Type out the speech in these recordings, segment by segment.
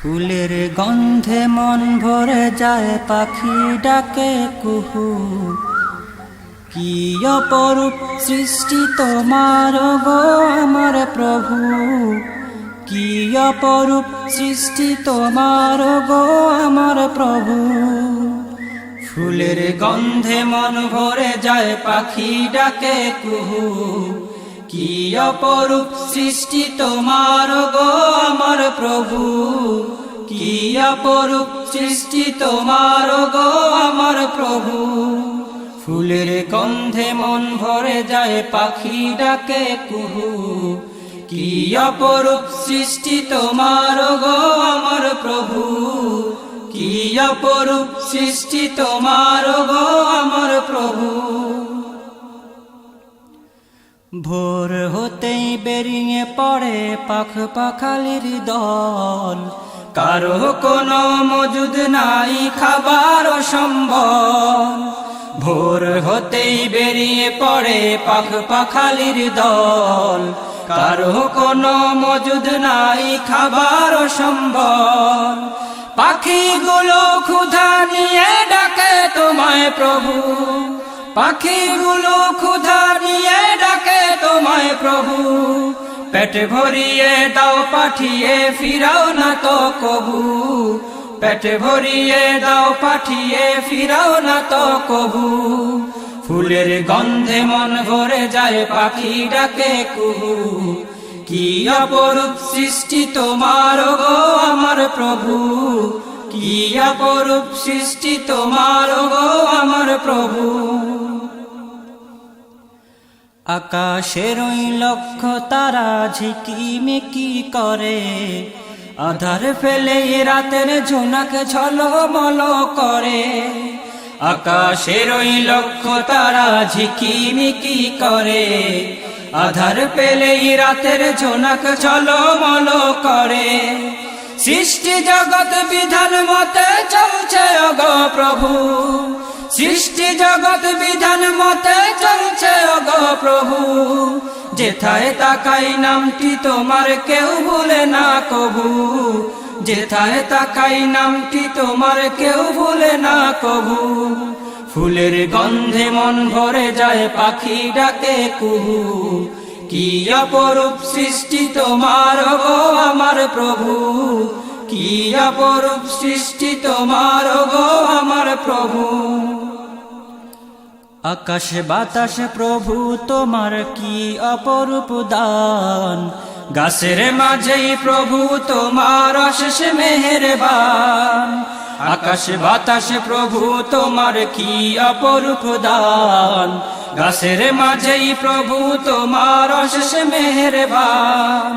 ফুলের গন্ধে মন ভরে যায়, পাখি ডাকে কুহু। কি অপরূপ সৃষ্টি তোমার গো আমার প্রভু, কি অপরূপ সৃষ্টি তোমার গো আমার প্রভু। ফুলের গন্ধে মন ভরে যায়, পাখি ডাকে কুহু। কি অপরূপ সৃষ্টি তোমার গো আমার প্রভু, কি অপরূপ সৃষ্টি তোমার গো আমার প্রভু। ফুলের গন্ধে মন ভরে যায়, পাখি ডাকে কুহু। কি অপরূপ সৃষ্টি তোমার গো আমার প্রভু, কি অপরূপ সৃষ্টি তোমার গো আমার প্রভু। ভোর হতেই বেরিয়ে পড়ে পাখ পাখালির দল, কারো কোনো মজুদ নাই খাবার সম্বল। ভোর হতেই বেরিয়ে পড়ে পাখ পাখালির দল, কারো কোনো মজুদ নাই খাবার সম্বল। পাখিগুলো ক্ষুধা নিয়ে ডাকে তোমায় প্রভু, পাখিগুলো ক্ষুধা নিয়ে ডাকে তোমায় প্রভু। পেট ভরিয়ে দাও পাঠিয়ে ফিরাও না তো কবু, পেট ভরিয়ে দাও পাঠিয়ে ফিরাও না তো কবু। ফুলের গন্ধে মন ভরে যায়, পাখি ডাকে কুহু। কি অপরূপ সৃষ্টি তোমার গো আমার প্রভু, কি অপরূপ সৃষ্টি তোমার গো আমার প্রভু। আকাশের ওই লক্ষ তারা ঝিকিমিকি করে, আধার ফেলে রাতের ঝোনাক ঝলমল করে। আকাশের ওই লক্ষ তারা ঝিকিমিকি করে, আধার পেলে রাতের ঝোনাক ঝলমল করে। সৃষ্টি জগৎ বিধান মতে চলছে ওগো প্রভু, সৃষ্টি জগৎ বিধান মতে চলছে ওগো প্রভু। যেথায় তাকাই নামটি তোমার কেউ ভুলে না কভু, যেথায় তাকাই নামটি তোমার কেউ ভুলে না কভু। ফুলের গন্ধে মন ভরে যায়, পাখি ডাকে কুহু। কি অপরূপ সৃষ্টি তোমার গো আমার প্রভু, কি অপরূপ সৃষ্টি তোমার গো আমার প্রভু। আকাশ বাতাস প্রভু তোমার কি অপরূপ দান, গাছের মাঝেই প্রভু তোমার অশেষ মেহেরবান। আকাশ বাতাস প্রভু তোমার কি অপরূপ দান, গাছের মাঝেই প্রভু তোমার অশেষ মেহেরবান।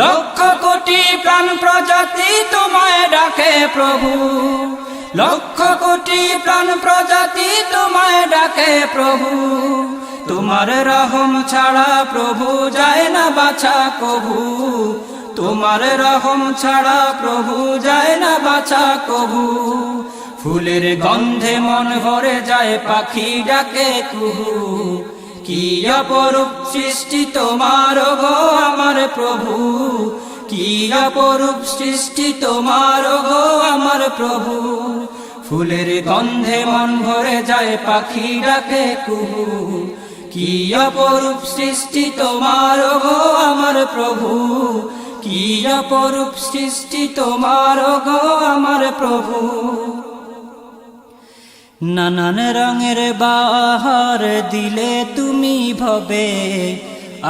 লক্ষ কোটি প্রাণ প্রজাতি তোমায় ডাকে প্রভু, লক্ষ কোটি প্রাণ প্রজাতি তোমায় ডাকে প্রভু। তোমার রহম ছাড়া প্রভু যায় না বাছা কভু, তোমার রহম ছাড়া প্রভু যায় না বাছা কভু। ফুলের গন্ধে মন ভরে যায়, পাখি ডাকে কুহু। কি অপরূপ সৃষ্টি তোমার গো আমার প্রভু, কি অপরূপ সৃষ্টি তোমার গো আমার প্রভু। ফুলের গন্ধে মন ভরে যায়, পাখি ডাকে কুহু। কি অপরূপ সৃষ্টি তোমার গো আমার প্রভু, কি অপরূপ সৃষ্টি তোমার গো আমার প্রভু। নানান রঙের বাহার দিলে তুমি ভবে,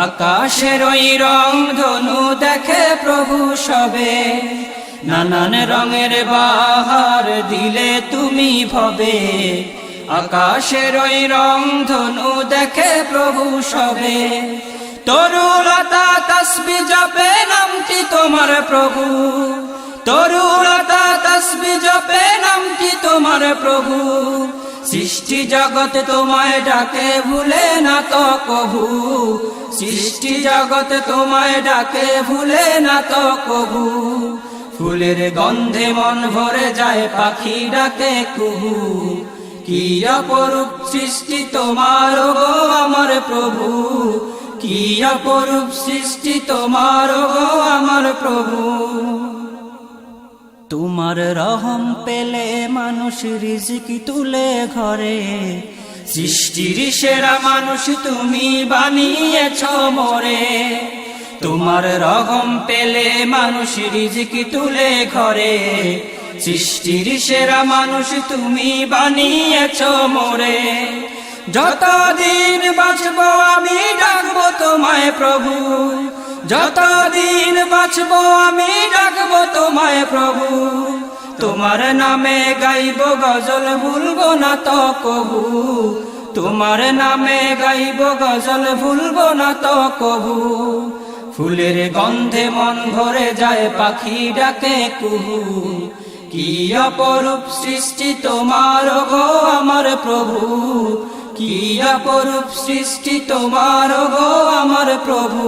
আকাশের ওই রং ধনু দেখে প্রভু সবে। নানান রঙের বাহার দিলে তুমি ভবে, আকাশের ওই রং ধনু দেখে প্রভু সবে। তরুলতা তসবি জপে নামটি তোমার প্রভু, তরুলতা তসবি জপে নামটি তোমার প্রভু। সৃষ্টি জগৎ তোমায় ডাকে ভুলে না তো কভু, সৃষ্টি জগৎ তোমায় ডাকে ভুলে না তো কভু। ফুলের গন্ধে মন ভরে যায়, পাখি ডাকে কুহু। কি অপরূপ সৃষ্টি তোমার গো আমার প্রভু, কি অপরূপ সৃষ্টি তোমার গো আমার প্রভু। তোমার রহম পেলে মানুষ রিজিকি তুলে ঘরে, সৃষ্টির সেরা মানুষ তুমি বানিয়েছ মোরে। তোমার রহম পেলে মানুষ রিজিকি তুলে ঘরে, সৃষ্টির সেরা মানুষ তুমি বানিয়েছ মোরে। যতদিন বাঁচবো আমি ডাকবো তোমায় প্রভু, যতদিন বাঁচবো আমি ডাকবো তোমায় প্রভু। তোমার নামে গাইবো গজল ভুলবো না তো কবু, তোমার নামে গাইবো গজল ভুলবো না তো কবু। ফুলের গন্ধে মন ভরে যায় পাখি ডাকে কুহু, কি অপরূপ সৃষ্টি তোমার গো আমার প্রভু, কি অপরূপ সৃষ্টি তোমার গো আমার প্রভু।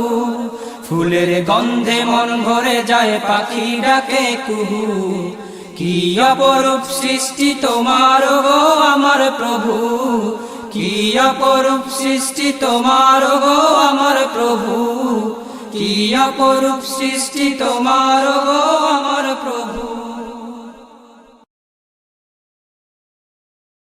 ফুলের গন্ধে মন ভরে যায় পাখি ডাকে কুহু, কি অপরূপ সৃষ্টি তোমার গো আমার প্রভু, কি অপরূপ সৃষ্টি তোমার গো আমার প্রভু, কি অপরূপ সৃষ্টি তোমার